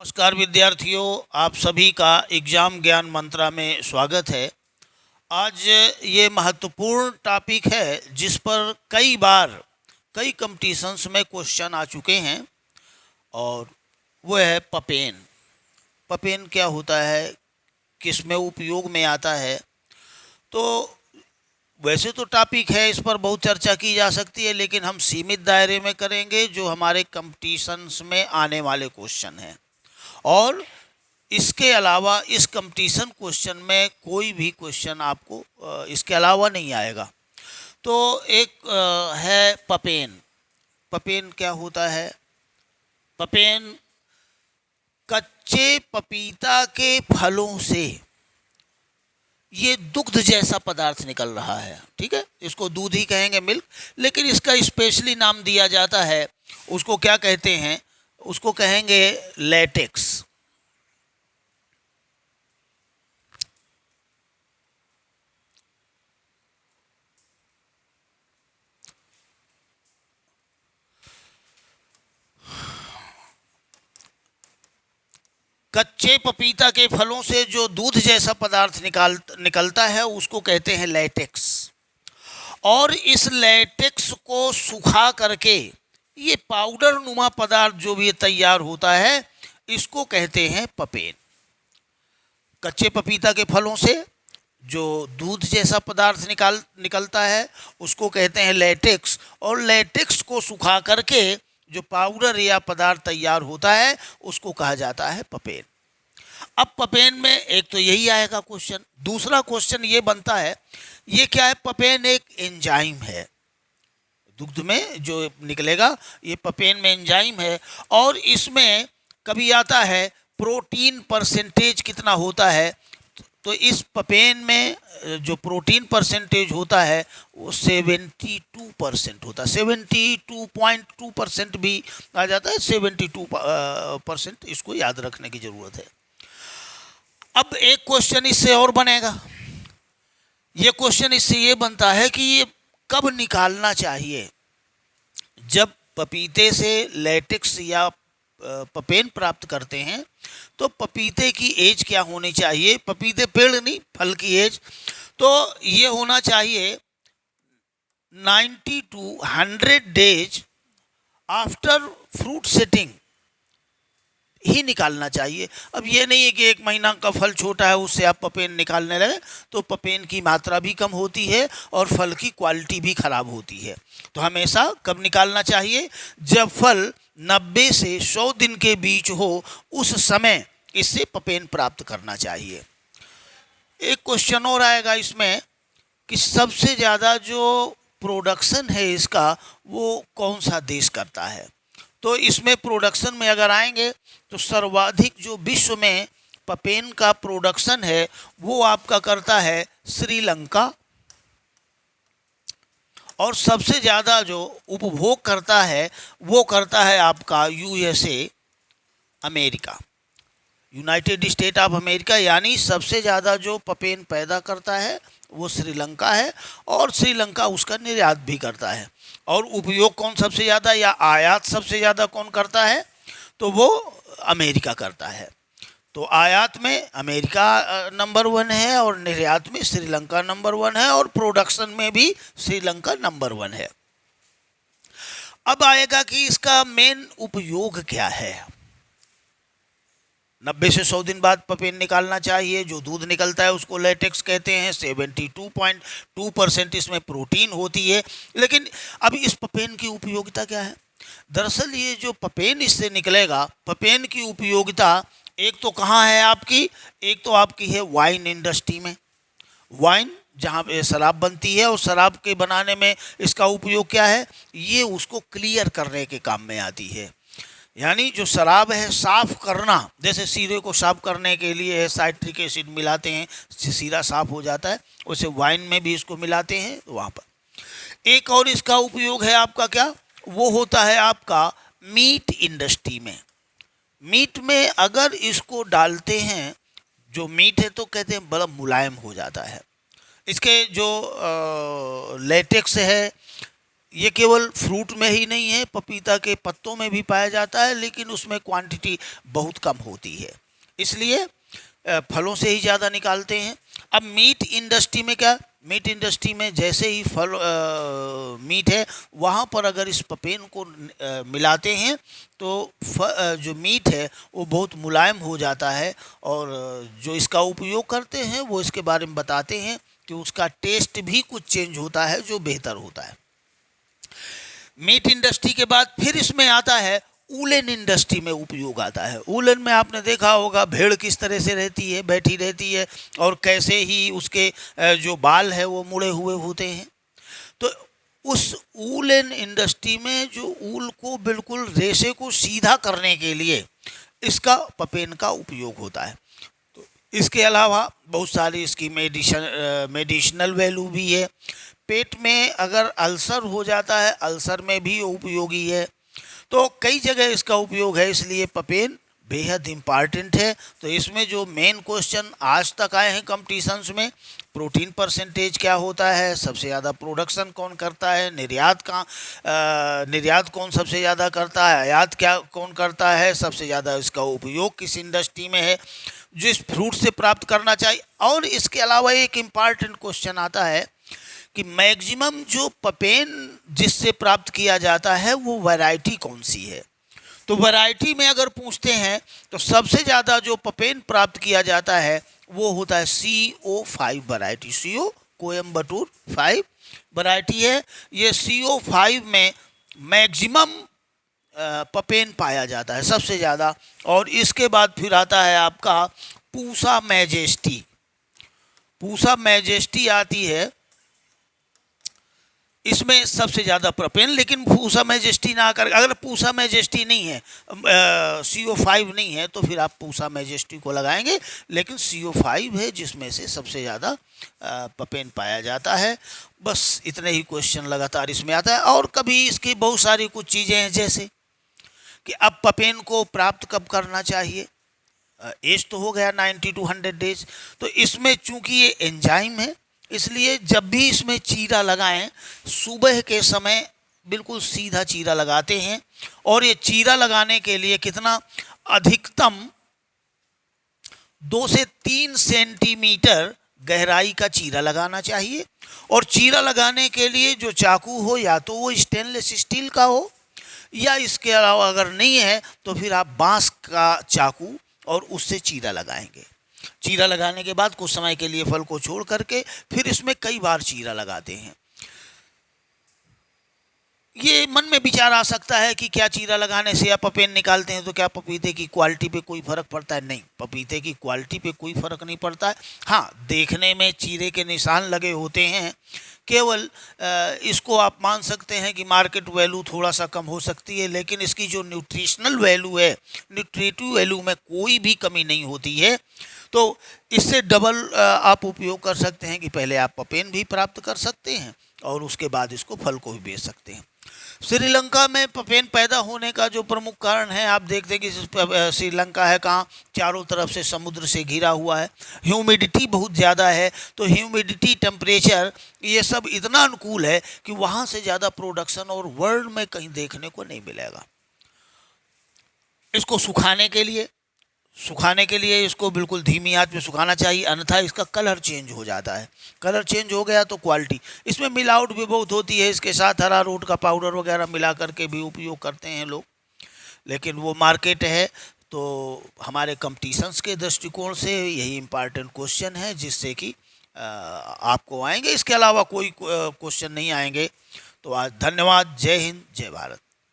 नमस्कार विद्यार्थियों, आप सभी का एग्जाम ज्ञान मंत्रा में स्वागत है। आज ये महत्वपूर्ण टॉपिक है जिस पर कई बार कई कंपटीशंस में क्वेश्चन आ चुके हैं और वो है पपेन। पपेन क्या होता है, किस में उपयोग में आता है। तो वैसे तो टॉपिक है, इस पर बहुत चर्चा की जा सकती है, लेकिन हम सीमित दायरे में करेंगे जो हमारे कंपटीशंस में आने वाले क्वेश्चन हैं। और इसके अलावा इस कंपटीशन क्वेश्चन में कोई भी क्वेश्चन आपको इसके अलावा नहीं आएगा। तो एक है पपेन। पपेन क्या होता है? पपेन कच्चे पपीता के फलों से ये दुग्ध जैसा पदार्थ निकल रहा है। ठीक है, इसको दूध ही कहेंगे, मिल्क, लेकिन इसका स्पेशली नाम दिया जाता है। उसको क्या कहते हैं? उसको कहेंगे लेटेक्स। कच्चे पपीता के फलों से जो दूध जैसा पदार्थ निकलता है उसको कहते हैं लेटेक्स। और इस लेटेक्स को सुखा करके ये पाउडर नुमा पदार्थ जो भी तैयार होता है इसको कहते हैं पपेन। कच्चे पपीता के फलों से जो दूध जैसा पदार्थ निकलता है उसको कहते हैं लेटेक्स, और लेटेक्स को सुखा करके जो पाउडर या पदार्थ तैयार होता है उसको कहा जाता है पपेन। अब पपेन में एक तो यही आएगा क्वेश्चन। दूसरा क्वेश्चन ये बनता है, ये क्या है? पपेन एक एंजाइम है। दुग्ध में जो निकलेगा ये पपेन में एंजाइम है, और इसमें कभी आता है प्रोटीन परसेंटेज कितना होता है। तो इस पपेन में जो प्रोटीन परसेंटेज होता है वो 72% होता है। 72.2% भी आ जाता है, 72%। इसको याद रखने की ज़रूरत है। अब एक क्वेश्चन इससे और बनेगा। ये क्वेश्चन इससे ये बनता है कि ये कब निकालना चाहिए। जब पपीते से लेटेक्स या पपेन प्राप्त करते हैं तो पपीते की एज क्या होनी चाहिए? पपीते पेड़ नहीं, फल की एज। तो ये होना चाहिए 90 to 100 days after fruit setting ही निकालना चाहिए। अब ये नहीं है कि एक महीना का फल छोटा है उससे आप पपेन निकालने लगे, तो पपेन की मात्रा भी कम होती है और फल की क्वालिटी भी खराब होती है। तो हमेशा कब निकालना चाहिए? जब फल 90 से 100 दिन के बीच हो, उस समय इससे पपेन प्राप्त करना चाहिए। एक क्वेश्चन और आएगा इसमें कि सबसे ज़्यादा जो प्रोडक्शन है इसका वो कौन सा देश करता है। तो इसमें प्रोडक्शन में अगर आएंगे तो सर्वाधिक जो विश्व में पपेन का प्रोडक्शन है वो आपका करता है श्रीलंका, और सबसे ज़्यादा जो उपभोग करता है वो करता है आपका USA, America, United state of America. यानी सबसे ज़्यादा जो पपेन पैदा करता है वो श्रीलंका है, और श्रीलंका उसका निर्यात भी करता है। और उपयोग कौन सबसे ज़्यादा या आयात सबसे ज़्यादा कौन करता है? तो वो अमेरिका करता है। तो आयात में अमेरिका नंबर 1 है, और निर्यात में श्रीलंका नंबर 1 है, और प्रोडक्शन में भी श्रीलंका नंबर 1 है। अब आएगा कि इसका मेन उपयोग क्या है। 90 से 100 दिन बाद पपेन निकालना चाहिए। जो दूध निकलता है उसको लेटेक्स कहते हैं। 72.2% इसमें प्रोटीन होती है। लेकिन अब इस पपेन की उपयोगिता क्या है? दरअसल ये जो पपेन इससे निकलेगा, पपेन की उपयोगिता एक तो कहाँ है आपकी? एक तो आपकी है वाइन इंडस्ट्री में। वाइन जहाँ पे शराब बनती है, और शराब के बनाने में इसका उपयोग क्या है? ये उसको क्लियर करने के काम में आती है। यानी जो शराब है साफ़ करना, जैसे सीरे को साफ़ करने के लिए साइट्रिक एसिड मिलाते हैं, सीरा साफ़ हो जाता है, वैसे वाइन में भी इसको मिलाते हैं वहाँ पर। एक और इसका उपयोग है आपका क्या? वो होता है आपका मीट इंडस्ट्री में। मीट में अगर इसको डालते हैं, जो मीट है तो कहते हैं बड़ा मुलायम हो जाता है। इसके जो लेटेक्स है ये केवल फ्रूट में ही नहीं है, पपीता के पत्तों में भी पाया जाता है, लेकिन उसमें क्वांटिटी बहुत कम होती है, इसलिए फलों से ही ज़्यादा निकालते हैं। अब मीट इंडस्ट्री में क्या, मीट इंडस्ट्री में जैसे ही फल मीट है वहाँ पर अगर इस पपेन को मिलाते हैं तो जो मीट है वो बहुत मुलायम हो जाता है, और जो इसका उपयोग करते हैं वो इसके बारे में बताते हैं कि उसका टेस्ट भी कुछ चेंज होता है जो बेहतर होता है। मीट इंडस्ट्री के बाद फिर इसमें आता है वूलन इंडस्ट्री में उपयोग आता है। वूलन में आपने देखा होगा भेड़ किस तरह से रहती है, बैठी रहती है, और कैसे ही उसके जो बाल है वो मुड़े हुए होते हैं। तो उस वूलन इंडस्ट्री में जो ऊल को बिल्कुल रेशे को सीधा करने के लिए इसका पपेन का उपयोग होता है। तो इसके अलावा बहुत सारी इसकी मेडिसिनल वैल्यू भी है। पेट में अगर अल्सर हो जाता है, अल्सर में भी उपयोगी है। तो कई जगह इसका उपयोग है, इसलिए पपेन बेहद इम्पॉर्टेंट है। तो इसमें जो मेन क्वेश्चन आज तक आए हैं कंपटीशंस में, प्रोटीन परसेंटेज क्या होता है, सबसे ज़्यादा प्रोडक्शन कौन करता है, निर्यात कौन सबसे ज़्यादा करता है, आयात क्या कौन करता है, सबसे ज़्यादा इसका उपयोग किस इंडस्ट्री में है, जो इस फ्रूट से प्राप्त करना चाहिए। और इसके अलावा एक इम्पॉर्टेंट क्वेश्चन आता है कि मैक्सिमम जो पपेन जिससे प्राप्त किया जाता है वो वैरायटी कौन सी है। तो वैरायटी में अगर पूछते हैं तो सबसे ज़्यादा जो पपेन प्राप्त किया जाता है वो होता है CO5 variety. CO Coimbatore 5 variety है। ये CO5 में मैक्सिमम पपेन पाया जाता है सबसे ज़्यादा। और इसके बाद फिर आता है आपका पूसा मैजेस्टी। पूसा मैजेस्टी आती है, इसमें सबसे ज़्यादा पपेन, लेकिन पूसा मैजेस्टी ना कर, अगर पूसा मैजेस्टी नहीं है, CO5 नहीं है, तो फिर आप पूसा मैजेस्टी को लगाएंगे। लेकिन CO5 है जिसमें से सबसे ज़्यादा पपेन पाया जाता है। बस इतने ही क्वेश्चन लगातार इसमें आता है। और कभी इसकी बहुत सारी कुछ चीज़ें हैं, जैसे कि अब पपेन को प्राप्त कब करना चाहिए। एज तो हो गया 90 to 100 डेज। तो इसमें चूंकि ये एंजाइम है, इसलिए जब भी इसमें चीरा लगाएं, सुबह के समय बिल्कुल सीधा चीरा लगाते हैं। और ये चीरा लगाने के लिए कितना, अधिकतम 2 से 3 सेंटीमीटर गहराई का चीरा लगाना चाहिए। और चीरा लगाने के लिए जो चाकू हो, या तो वो स्टेनलेस स्टील का हो, या इसके अलावा अगर नहीं है तो फिर आप बांस का चाकू और उससे चीरा लगाएंगे। चीरा लगाने के बाद कुछ समय के लिए फल को छोड़ करके फिर इसमें कई बार चीरा लगाते हैं। ये मन में विचार आ सकता है कि क्या चीरा लगाने से या पपेन निकालते हैं तो क्या पपीते की क्वालिटी पे कोई फ़र्क पड़ता है। नहीं, पपीते की क्वालिटी पे कोई फ़र्क नहीं पड़ता है। हाँ, देखने में चीरे के निशान लगे होते हैं, केवल इसको आप मान सकते हैं कि मार्केट वैल्यू थोड़ा सा कम हो सकती है, लेकिन इसकी जो न्यूट्रिशनल वैल्यू है, न्यूट्रिटिव वैल्यू में कोई भी कमी नहीं होती है। तो इससे डबल आप उपयोग कर सकते हैं कि पहले आप पपेन भी प्राप्त कर सकते हैं और उसके बाद इसको फल को भी बेच सकते हैं। श्रीलंका में पपेन पैदा होने का जो प्रमुख कारण है, आप देखते हैं कि श्रीलंका है कहाँ, चारों तरफ से समुद्र से घिरा हुआ है, ह्यूमिडिटी बहुत ज़्यादा है। तो ह्यूमिडिटी, टेम्परेचर, ये सब इतना अनुकूल है कि वहाँ से ज़्यादा प्रोडक्शन और वर्ल्ड में कहीं देखने को नहीं मिलेगा। इसको सुखाने के लिए इसको बिल्कुल धीमी आंच में सुखाना चाहिए, अन्यथा इसका कलर चेंज हो जाता है। कलर चेंज हो गया तो क्वालिटी, इसमें मिलावट भी बहुत होती है। इसके साथ अरारोट का पाउडर वगैरह मिला करके भी उपयोग करते हैं लोग, लेकिन वो मार्केट है। तो हमारे कंपटीशंस के दृष्टिकोण से यही इम्पॉर्टेंट क्वेश्चन है जिससे कि आपको आएंगे। इसके अलावा कोई क्वेश्चन नहीं आएंगे। तो आज धन्यवाद। जय हिंद, जय भारत।